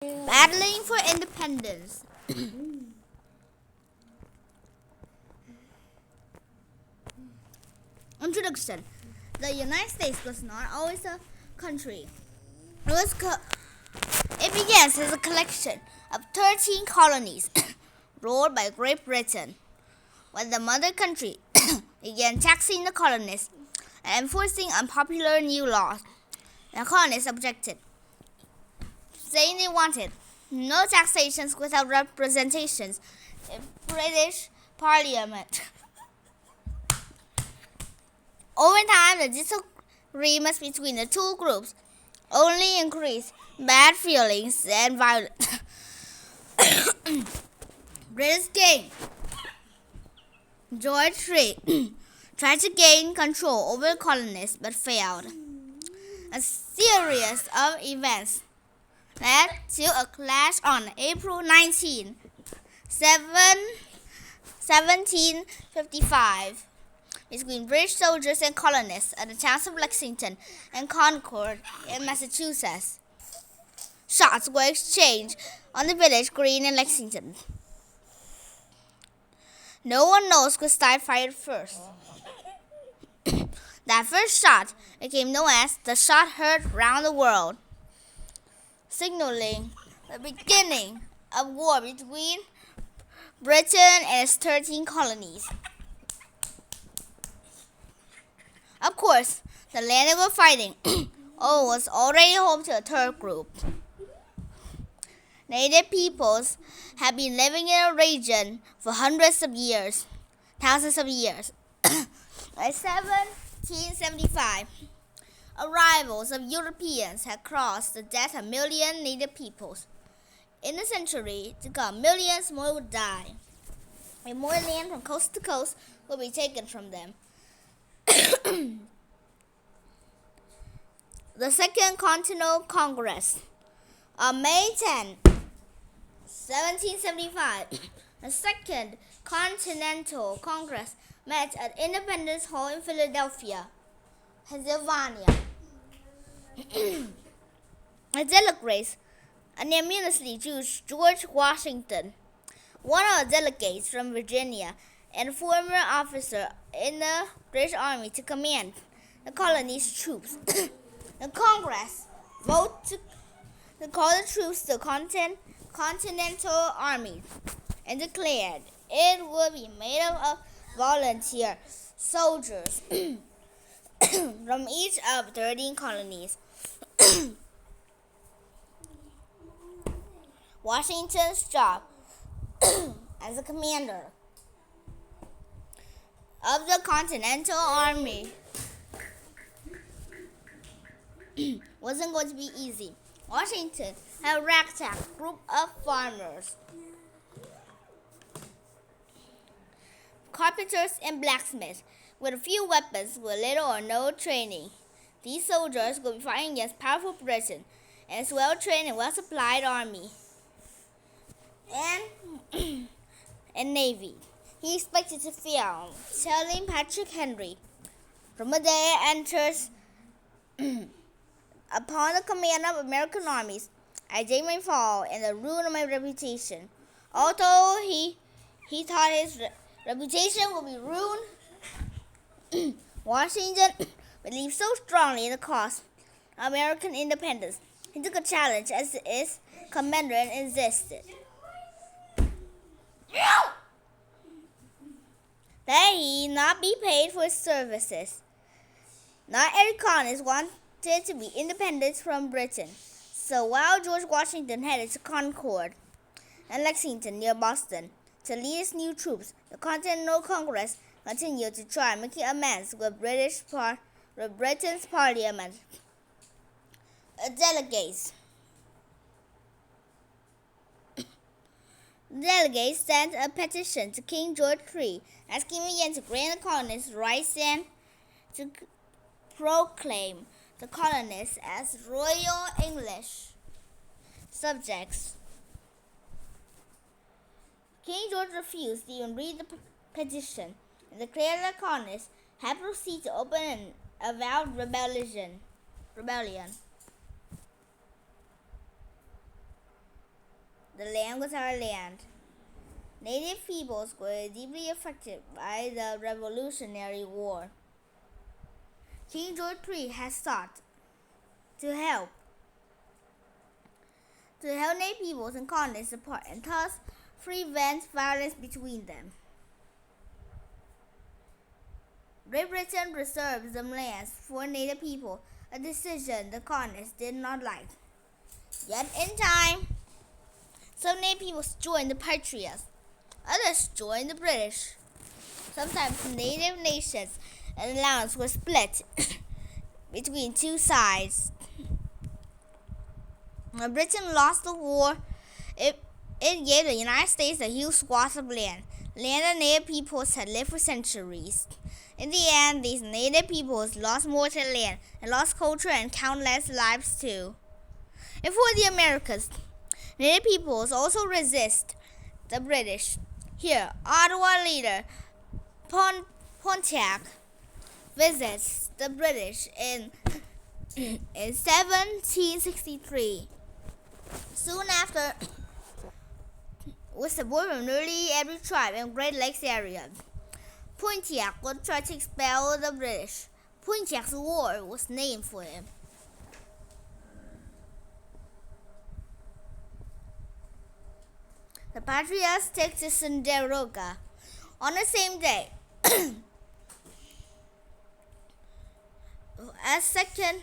Battling for independence. Introduction. The United States was not always a country. It began as a collection of 13 colonies ruled by Great Britain. When the mother country began taxing the colonists and enforcing unpopular new laws, the colonists objected, saying they wanted no taxations without representations in British Parliament. Over time, the disagreements between the two groups only increased bad feelings and violence. British King George III tried to gain control over the colonists but failed. A series of events led to a clash on April 19, 1755 between British soldiers and colonists at the towns of Lexington and Concord in Massachusetts. Shots were exchanged on the village green in Lexington. No one knows who fired first. That first shot became known as the shot heard round the world, signaling the beginning of war between Britain and its 13 colonies. Of course, the land they were fighting was already home to a third group. Native peoples had been living in a region for thousands of years. By 1775, arrivals of Europeans had caused the death of millions of native peoples. In the century to come, millions more would die, and more land from coast to coast would be taken from them. The Second Continental Congress. On May 10, 1775, the Second Continental Congress met at Independence Hall in Philadelphia, Pennsylvania. The delegates unanimously chose George Washington, one of the delegates from Virginia and a former officer in the British Army, to command the colony's troops. The Congress voted to call the troops the Continental Army and declared it would be made up of volunteer soldiers from each of 13 colonies. Washington's job as a commander of the Continental Army wasn't going to be easy. Washington had a ragtag group of farmers, carpenters, and blacksmiths with a few weapons with little or no training. These soldiers would be fighting against powerful Britain and its well-trained and well-supplied army and navy. He expected to fail, telling Patrick Henry, "From the day I enters upon the command of American armies, I day may fall and the ruin of my reputation." Although he thought his reputation would be ruined, Washington believed so strongly in the cause of American independence. He took a challenge as his commander and insisted that he not be paid for his services. Not every colonist wanted to be independent from Britain. So while George Washington headed to Concord and Lexington near Boston to lead his new troops, the Continental Congress continued to try making amends with Britain's Parliament. Delegates sent a petition to King George III asking him again to grant the colonists rights and to proclaim the colonists as royal English subjects. King George refused to even read the petition and declared the colonists had proceeded to open an avowed rebellion. The land was our land. Native peoples were deeply affected by the Revolutionary War. King George III has sought to help Native peoples and colonists apart and thus prevent violence between them. Great Britain reserved some lands for Native people, a decision the colonists did not like. Yet in time, some Native peoples joined the Patriots, others joined the British. Sometimes Native nations and lands were split between two sides. When Britain lost the war, it gave the United States a huge swath of land that Native peoples had lived for centuries. In the end, these Native peoples lost more of their land and lost culture and countless lives too. And for the Americas, Native peoples also resist the British. Here, Ottawa leader Pontiac visits the British in 1763. Soon after, with support from nearly every tribe in Great Lakes area, Pontiac would try to expel the British. Pontiac's War was named for him. The Patriots take to Ticonderoga. On the same day, a second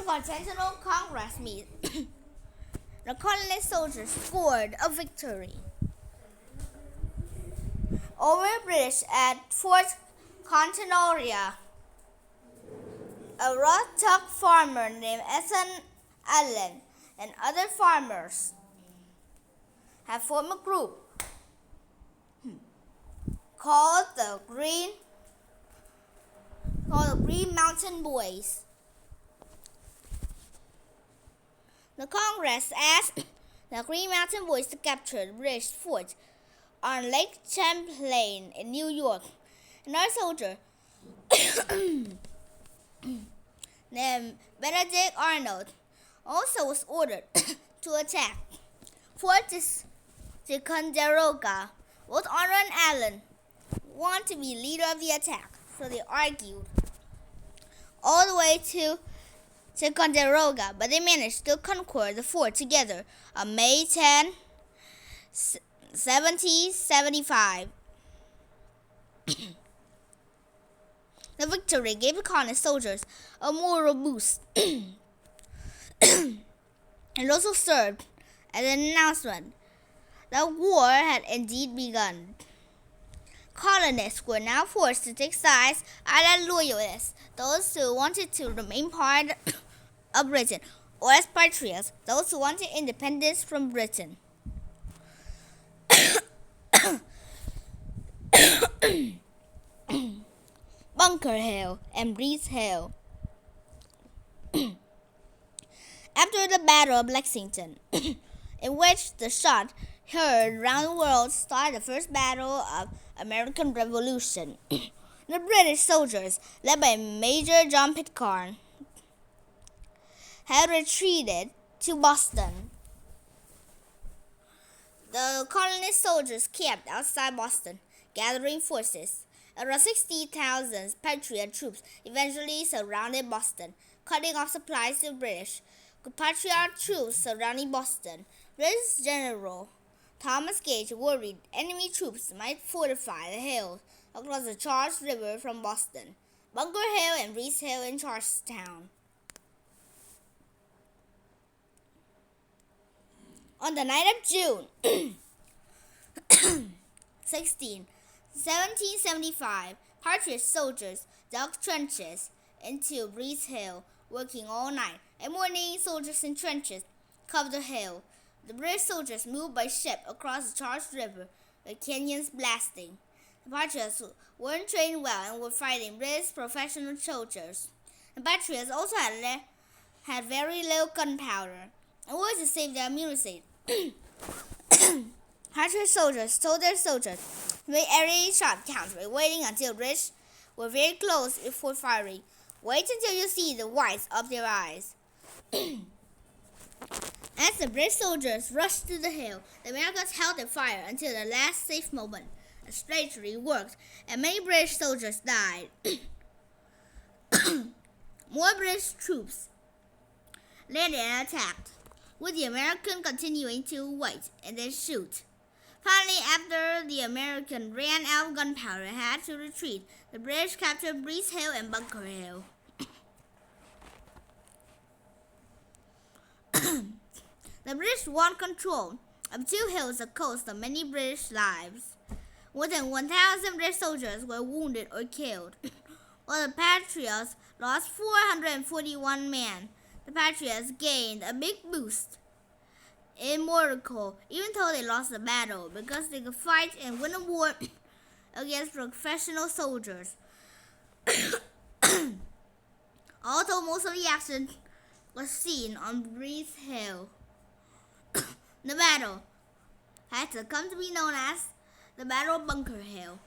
Continental Congress meets. The colonist soldiers scored a victory over the British at Fort Conchanoria. A Rothtuck farmer named Ethan Allen and other farmers have formed a group called the Green Mountain Boys. The Congress asked the Green Mountain Boys to capture the British fort on Lake Champlain in New York. Another soldier named Benedict Arnold also was ordered to attack Fort Ticonderoga. Both Arnold and Allen wanted to be leader of the attack, so they argued all the way to Ticonderoga, but they managed to conquer the fort together on May 10, 1775. The victory gave the colonist soldiers a moral boost. It also served as an announcement that war had indeed begun. Colonists were now forced to take sides, either loyalists, those who wanted to remain part of Britain, or as patriots, those who wanted independence from Britain. Bunker Hill and Breeze Hill. After the Battle of Lexington, in which the shot heard around the world started the first battle of American Revolution, the British soldiers, led by Major John Pitcairn, had retreated to Boston. The colonist soldiers camped outside Boston, gathering forces. Around 60,000 Patriot troops eventually surrounded Boston, cutting off supplies to the British. With Patriot troops surrounding Boston, British General Thomas Gage worried enemy troops might fortify the hills across the Charles River from Boston, Bunker Hill and Breeze Hill in Charlestown. On the night of June 16, 1775, Patriot soldiers dug trenches into Breeze Hill, working all night. At morning, soldiers in trenches covered the hill. The British soldiers moved by ship across the Charles River, with canyons blasting. The Patriots weren't trained well and were fighting British professional soldiers. The Patriots also had very little gunpowder. In order to save their immunity, Patriot soldiers told their soldiers to make every shot count by waiting until the British were very close before firing. Wait until you see the whites of their eyes. As the British soldiers rushed to the hill, the Americans held their fire until the last safe moment. A strategy worked, and many British soldiers died. More British troops landed and attacked, with the Americans continuing to wait and then shoot. Finally, after the Americans ran out of gunpowder and had to retreat, the British captured Breeze Hill and Bunker Hill. The British won control of two hills that cost them many British lives. More than 1,000 British soldiers were wounded or killed, while the Patriots lost 441 men. The Patriots gained a big boost in morale, even though they lost the battle, because they could fight and win a war against professional soldiers. Although most of the action was seen on Breeze Hill, the battle had to come to be known as the Battle of Bunker Hill.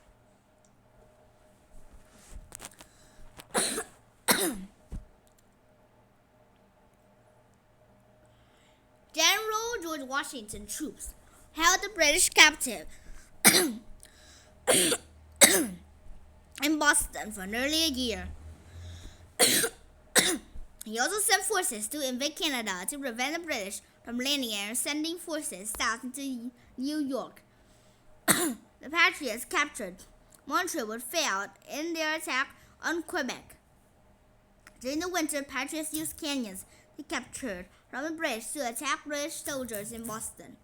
General George Washington's troops held the British captive in Boston for nearly a year. He also sent forces to invade Canada to prevent the British from landing and sending forces south into New York. The Patriots captured Montreal but failed in their attack on Quebec. During the winter, Patriots used cannons they captured from the British to attack British soldiers in Boston.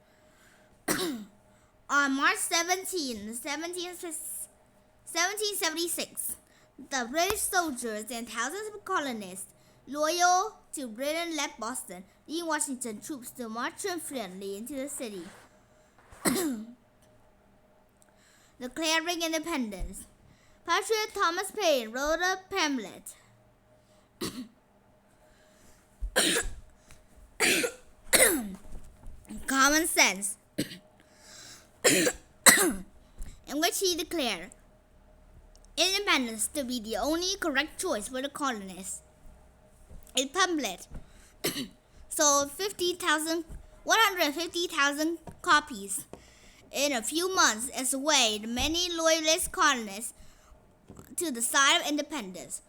On March 17, 1776, the British soldiers and thousands of colonists loyal to Britain left Boston, leaving Washington troops to march triumphantly into the city, declaring independence. Patriot Thomas Paine wrote a pamphlet Common Sense, in which he declared independence to be the only correct choice for the colonists. His pamphlet sold 150,000 copies in a few months and swayed many loyalist colonists to the side of independence.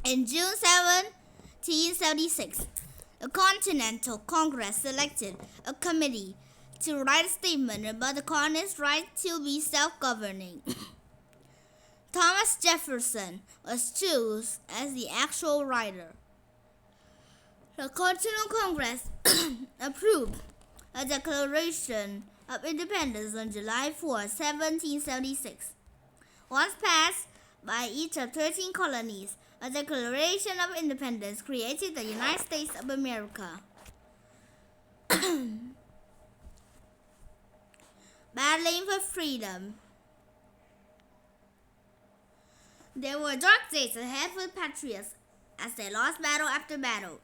In June 1776, the Continental Congress selected a committee to write a statement about the colonists' right to be self-governing. Thomas Jefferson was chosen as the actual writer. The Continental Congress approved a Declaration of Independence on July 4, 1776. Once passed by each of 13 colonies, a Declaration of Independence created the United States of America. Battling for freedom. There were dark days ahead for the Patriots as they lost battle after battle.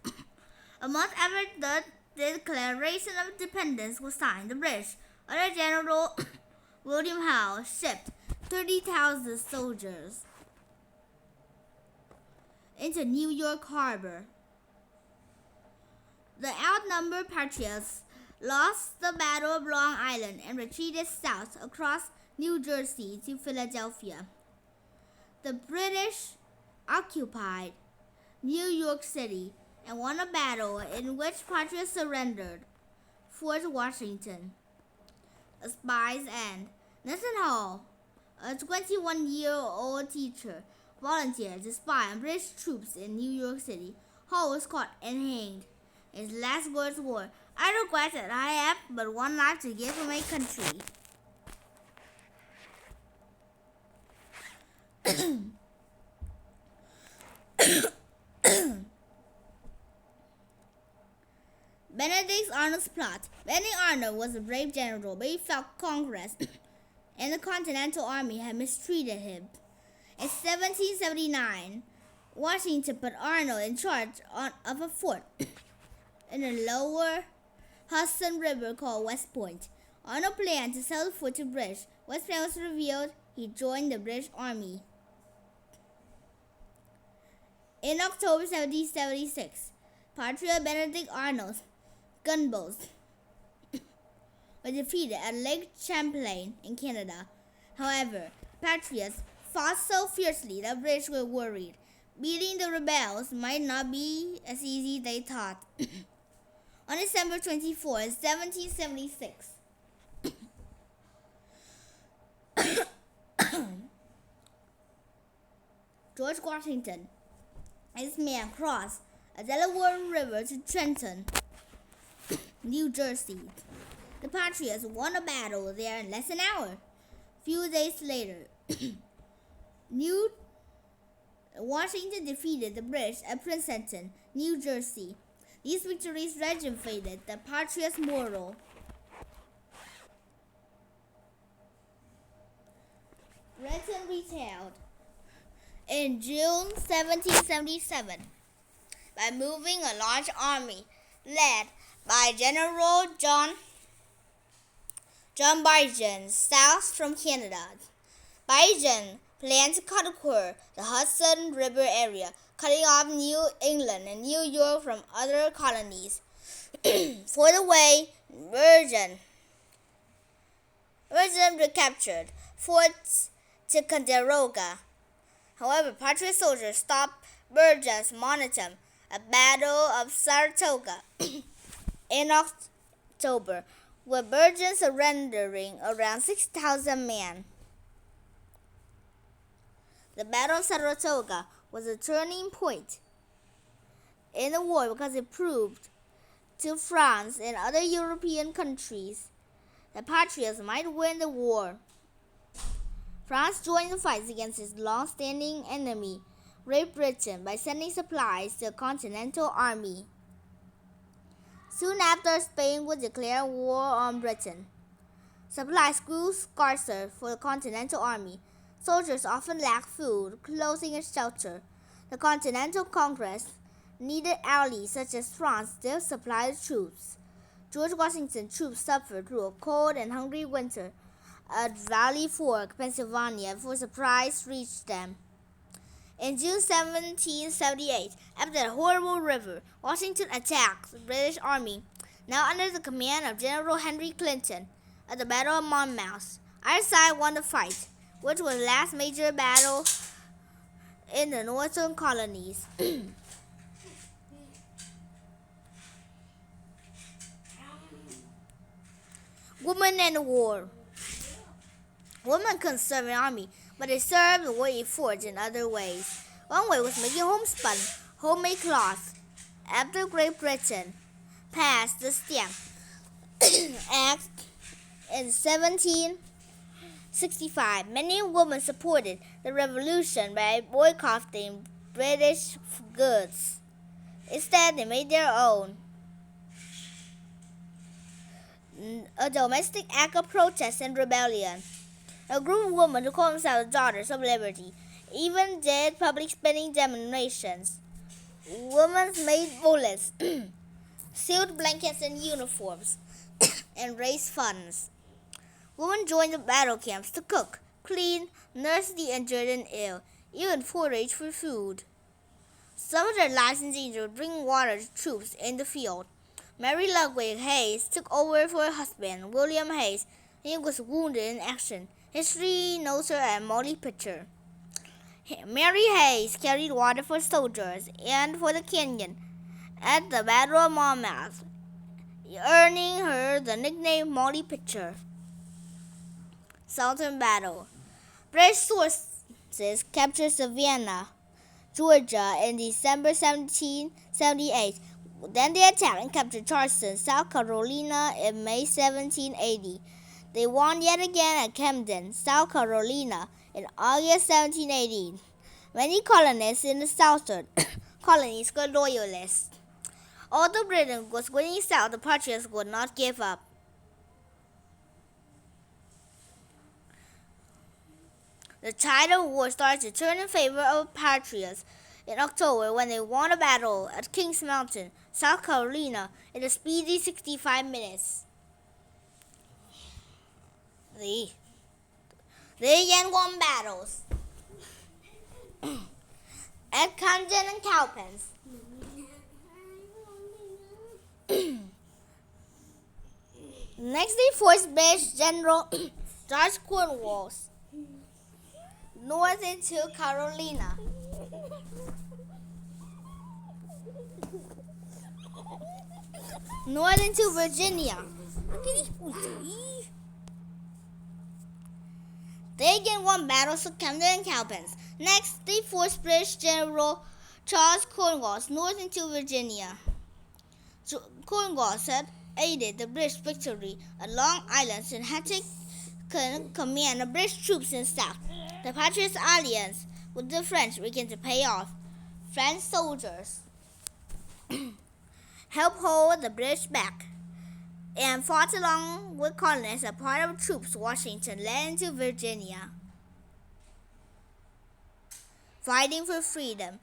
A month after the Declaration of Independence was signed, the British, under General William Howe, shipped 30,000 soldiers into New York Harbor. The outnumbered Patriots lost the Battle of Long Island and retreated south across New Jersey to Philadelphia. The British occupied New York City and won a battle in which Patriots surrendered Fort Washington. A spy's end. Nathan Hall, a 21-year-old teacher, volunteered to spy on British troops in New York City. Hall was caught and hanged. His last words were, "I regret that I have but one life to give for my country." Benedict Arnold's plot. Benedict Arnold was a brave general, but he felt Congress and the Continental Army had mistreated him. In 1779, Washington put Arnold in charge of a fort in the lower Hudson River called West Point. Arnold planned to sell the fort to British. When his plan was revealed, he joined the British Army. In October 1776, Patriot Benedict Arnold's gunboats were defeated at Lake Champlain in Canada. However, Patriots fought so fiercely that British were worried. Beating the rebels might not be as easy as they thought. On December 24, 1776, George Washington and his men crossed the Delaware River to Trenton, New Jersey. The Patriots won a battle there in less than an hour. Few days later, Washington defeated the British at Princeton, New Jersey. These victories rejuvenated the Patriots' morale. Britain retailed in June 1777 by moving a large army led by General John Bargen south from Canada. Bargen planned to conquer the Hudson River area, cutting off New England and New York from other colonies. For the way, Bargen recaptured Fort Ticonderoga. However, Patriot soldiers stopped Bargen's momentum at Battle of Saratoga in October, with Bargen surrendering around 6,000 men. The Battle of Saratoga was a turning point in the war because it proved to France and other European countries that Patriots might win the war. France joined the fight against its long-standing enemy, Great Britain, by sending supplies to the Continental Army. Soon after, Spain would declare war on Britain. Supplies grew scarcer for the Continental Army. Soldiers often lacked food, clothing, and shelter. The Continental Congress needed allies such as France to supply the troops. George Washington's troops suffered through a cold and hungry winter at Valley Forge, Pennsylvania, before supplies reached them. In June 1778, after the horrible river, Washington attacked the British Army, now under the command of General Henry Clinton, at the Battle of Monmouth. Either side won the fight, which was the last major battle in the northern colonies. Women and the war. Women couldn't serve in the army, but they served the war forge in other ways. One way was making homespun, homemade cloth. After Great Britain passed the Stamp Act in 1765, many women supported the revolution by boycotting British goods. Instead, they made their own. A domestic act of protest and rebellion. A group of women who called themselves Daughters of Liberty even did public spending demonstrations. Women made bullets, sewed blankets and uniforms, and raised funds. Women joined the battle camps to cook, clean, nurse the injured and ill, even forage for food. Some of their lives in danger bringing water to troops in the field. Mary Ludwig Hayes took over for her husband, William Hayes. He was wounded in action. History knows her as Molly Pitcher. Mary Hayes carried water for soldiers and for the canyon at the Battle of Monmouth, earning her the nickname Molly Pitcher. Southern Battle. British forces captured Savannah, Georgia in December 1778. Then they attacked and captured Charleston, South Carolina in May 1780. They won yet again at Camden, South Carolina in August 1780. Many colonists in the southern colonies were loyalists. Although Britain was winning south, the Patriots would not give up. The tide of war started to turn in favor of the Patriots in October when they won a battle at Kings Mountain, South Carolina, in a speedy 65 minutes. They again won battles at Camden and Cowpens. Next, the forced British General George Cornwallis north into Carolina. North into Virginia. They again won battles of Camden and Cowpens. Next, they forced British General Charles Cornwallis north into Virginia. Cornwallis had aided the British victory at Long Island and had taken command of British troops in the south. The Patriots' alliance with the French began to pay off. French soldiers helped hold the British back and fought along with colonists as part of troops Washington led into Virginia. Fighting for freedom.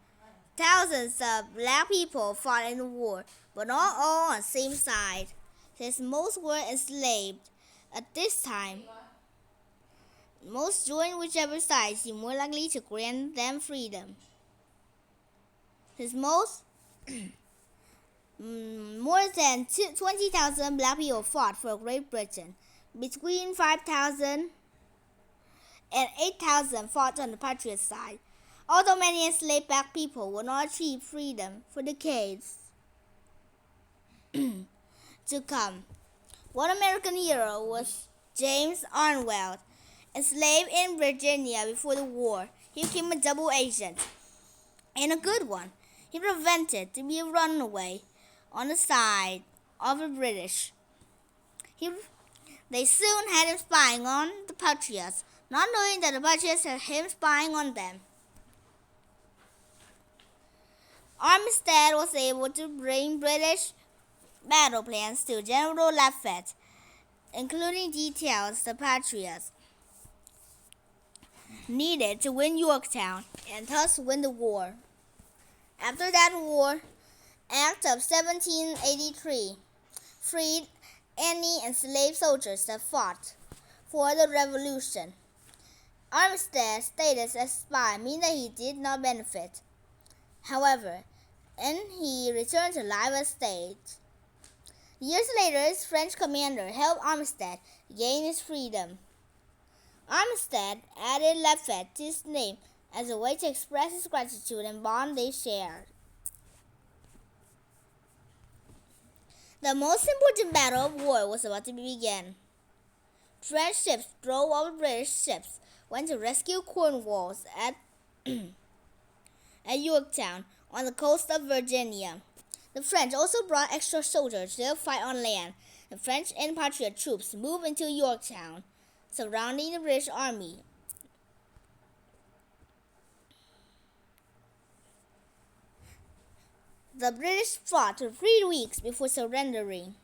Thousands of black people fought in the war, but not all on the same side, since most were enslaved at this time. Most joined whichever side seemed more likely to grant them freedom. Since most more than 20,000 black people fought for Great Britain. Between 5,000 and 8,000 fought on the Patriot side. Although many enslaved black people would not achieve freedom for decades to come. One American hero was James Arnwell. Enslaved in Virginia before the war, he became a double agent, and a good one. He prevented to be a runaway on the side of the British. They soon had him spying on the Patriots, not knowing that the Patriots had him spying on them. Armistead was able to bring British battle plans to General Lafayette, including details the Patriots needed to win Yorktown and thus win the war. After that war, Act of 1783 freed any enslaved soldiers that fought for the Revolution. Armistead's status as spy meant that he did not benefit. However, and he returned to life as state. Years later, his French commander helped Armistead gain his freedom. Armistead added Lafayette to his name as a way to express his gratitude and bond they shared. The most important battle of war was about to begin. French ships drove over British ships, went to rescue Cornwallis at Yorktown on the coast of Virginia. The French also brought extra soldiers to fight on land. The French and Patriot troops moved into Yorktown, surrounding the British army. The British fought for 3 weeks before surrendering.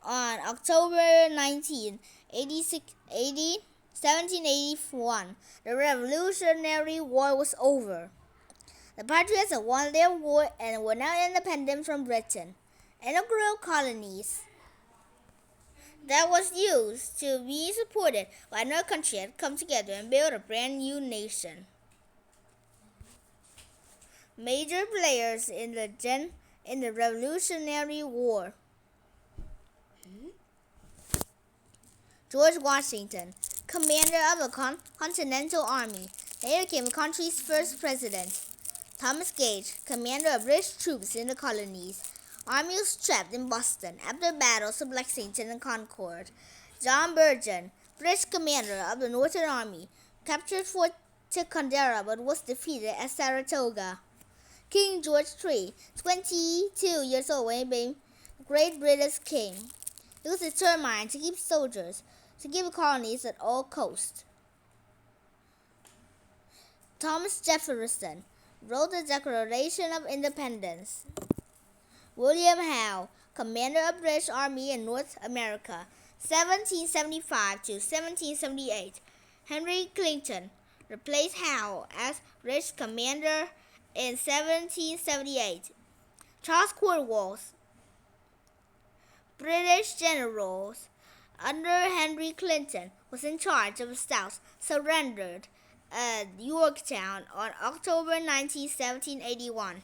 On October 19, 1781, the Revolutionary War was over. The Patriots had won their war and were now independent from Britain. Inaugural colonies that was used to be supported by another country had come together and built a brand new nation. Major players in the Revolutionary War. George Washington, commander of the Continental Army, later became the country's first president. Thomas Gage, commander of British troops in the colonies. Army was trapped in Boston after battles of Lexington and Concord. John Burgoyne, British commander of the Northern Army, captured Fort Ticonderoga but was defeated at Saratoga. King George III, 22 years old when he became Great British king. He was determined to keep soldiers, to keep colonies at all costs. Thomas Jefferson wrote the Declaration of Independence. William Howe, commander of British Army in North America, 1775 to 1778. Henry Clinton replaced Howe as British commander in 1778. Charles Cornwallis, British generals under Henry Clinton, was in charge of the South, surrendered at Yorktown on October 19, 1781.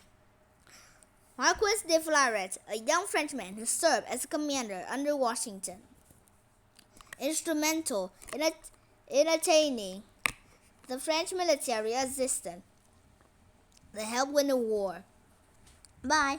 Marquis de Floret, a young Frenchman who served as a commander under Washington. instrumental in attaining the French military assistance that helped win the war. Bye.